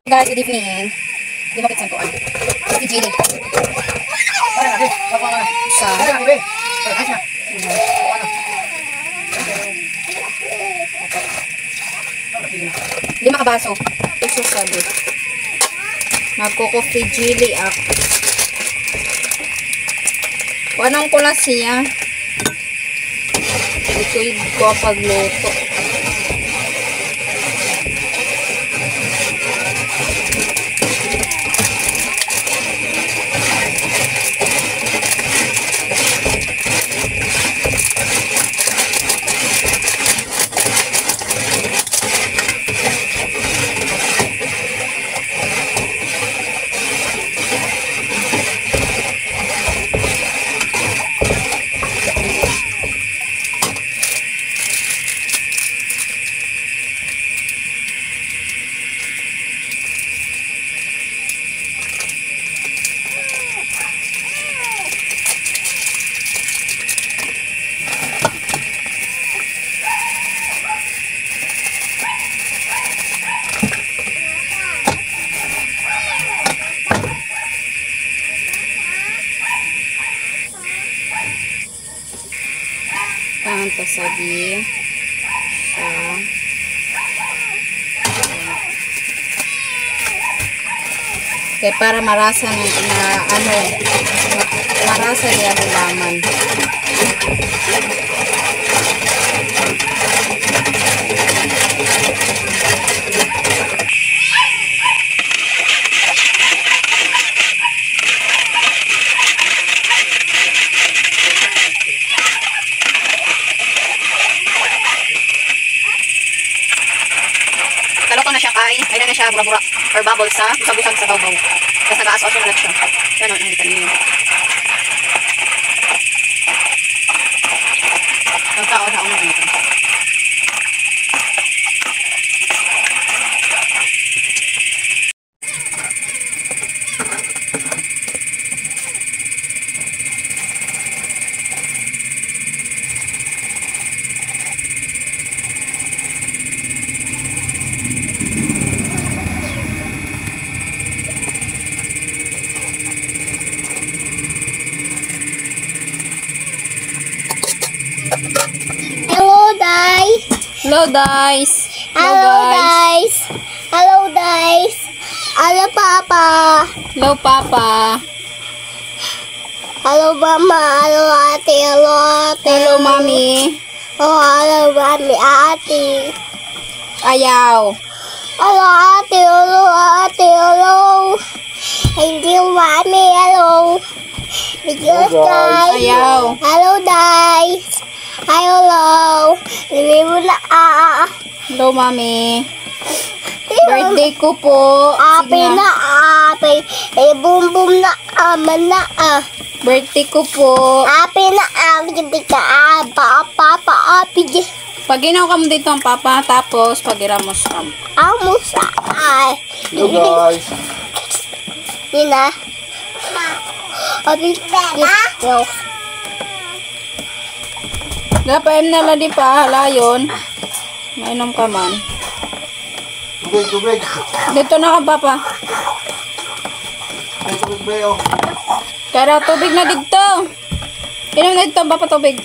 Guys, good evening. Di mo kitsan ko ano. Si Jilly. Sa. Lima ka baso. Ito sabi. Magko-coffee Jilly ako. Anong ko na siya? Ito ko pagluto. Ang tasabi kaya para marasa na ano marasa niya gulaman. Taloko na siya kay, ay na siya bura-bura or bubble sa busag sa babaw. Tapos nag-aas-aas na siya. Yan o, nakita niyo. Nagkao-daon na ito. Hello guys. Hello guys. Hello guys. Hello guys. Hello Papa. Hello Papa. Hello Mama. Hello Ate. Hello Ate. Hello Mommy. Oh, hello Mami. Ate. Ayaw. Hello Ate. Hello Ate. Hello. Hindi Mami. Hello. Because guys. Ayaw. Hello guys. Hello. Hindi mo na Hello Mommy. Birthday ko po. Ape na ape. Boom boom na aman na Birthday ko po. Ape na ape. Hindi ka papa ape. Pag ginaw ka mo dito ang papa, tapos pagiramos ka mo. Amo sa ay. Hello guys. Nina. Ape na. Gapaim na lang di pa, halayon. Mainom ka man. Tubig. Dito na ka papa. Ay, tubig ba yun? Kaya tubig na dito. Inom na dito, papa tubig.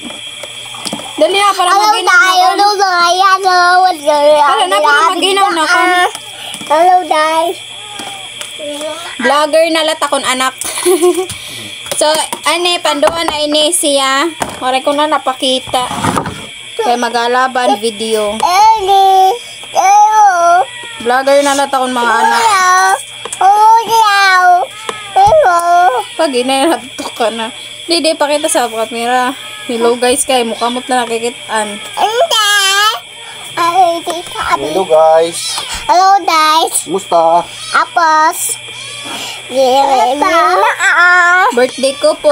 Dali na para mag-inaw na kon. Para na para mag-inaw na kon. Hello guys. Vlogger na latakon anak. So, ane, panduan na ini siya. Maray ko na napakita. Kaya mag-alaban video. Hello. Vlogger na latakon mga anak. Hello. Pag inayato ka na. Hindi, pakita sa camera. Hello guys, kay mukha mo't na nakikitaan. Hello guys. Hello guys. Musta? Apos. Birthday ko po.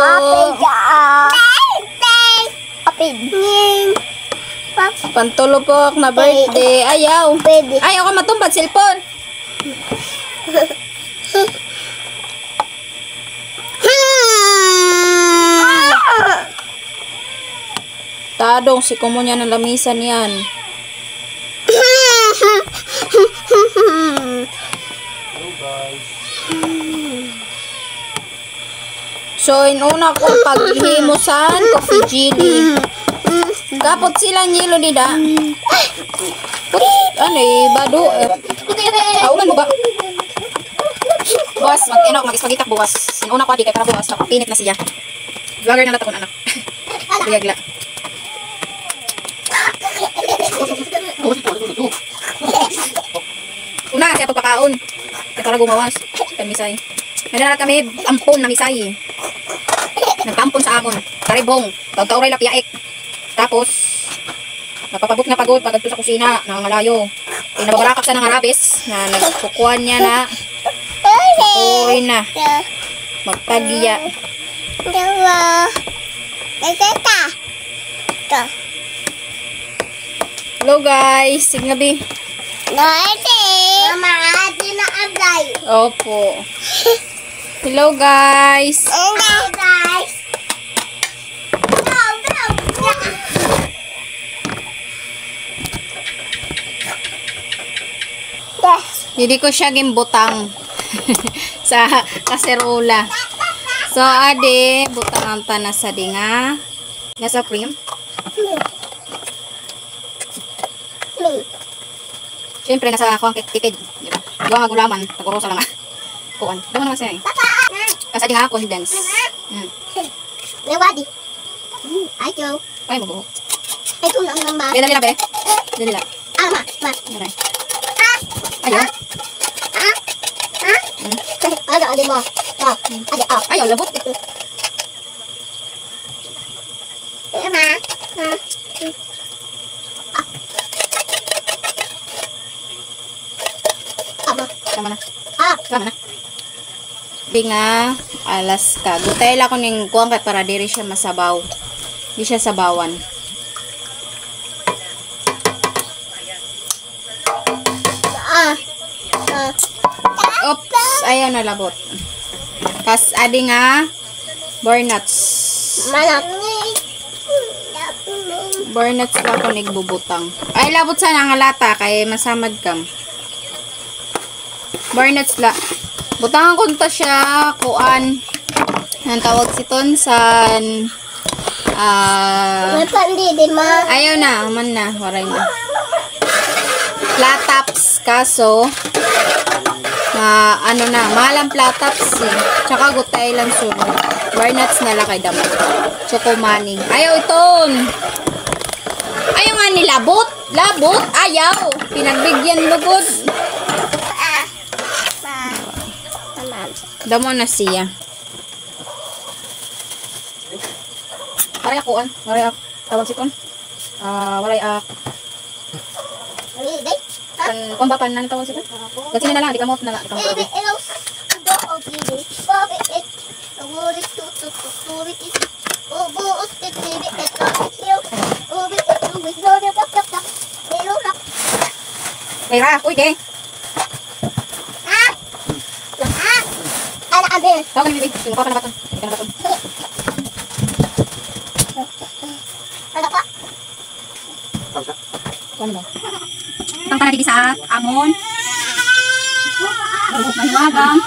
Pantulo po ako na birthday. Ayaw. Ayaw ka matumbat cellphone. Tadong si Kumunya na lamisan yan. Hello guys. So, inuna ko paghimusan coffee jelly. Kapot sila nilo dida. Ano eh, bado. Aulan mo ba? Buwas, mag-inok, mag-ispagitak buwas. Inuna ko di kay para buwas, napapinit na siya. Vlogger na natakon anak. Biyagla. Una siya pagpakaon. Kaya para gumawas. Kamisay. May nalat kami ampon na misay. Nagtampon sa amon. Karibong. Tawag-tauray lapiaik. Tapos, napapabok na pagod pagod sa kusina. Nangangalayo. Pinababarakap sa nangarabis. Na nagkukuhan niya na. Uri na. Magpagiya. Hello guys. Signabi. Opo. Hello guys. Hindi ko siya gimbutang sa kaserola. So ade butang ang tanas sa dinga. Nasa cream. Siyempre nasa ako ang tipid. Diba? Gawa nga gulaman. Tagurosa lang ah. Kuan. Dama naman siya eh. Kasi di nga condense. Lewadi. Ay, Joe. Ay mo buhok. Ay, kung lang naman. Dali be. Dali la. Ma. Aray. Ayaw. Adi mo. Ayaw, labot. Ma. Tama na. Tama na. Di nga, alas ka. Gutay lang ko ng kuwang kay para diri siya masabaw. Di siya sabawan. Oops, ayaw na labot. Kas adi nga, burnuts. Burnuts lang ko nagbubutang. Ay, labot sana nga lata kay masamad kam. Burnuts la. Butangan ko ta siya kuan. Ang tawag siton san ayaw na, man na, waray na. Plataps kaso ano na, malang plataps eh. Tsaka gutay lang sunod. Burnuts na lang kay damo. Chocomaning. Ayaw iton. Ayaw nga ni labot. Labot, ayaw. Pinagbigyan lugod. Damo na siya. Waray akuan. Waray ak. Tawag siton. Waray ak. Kung ba pan tawag siton? Kasi na lang, di kamot na lang. Kaya, uy, de. Tawag ka ni Bibi. Yung papa na baton. Ika na baton. Ano ba? Tang para dito sa amon. Mahiwagang.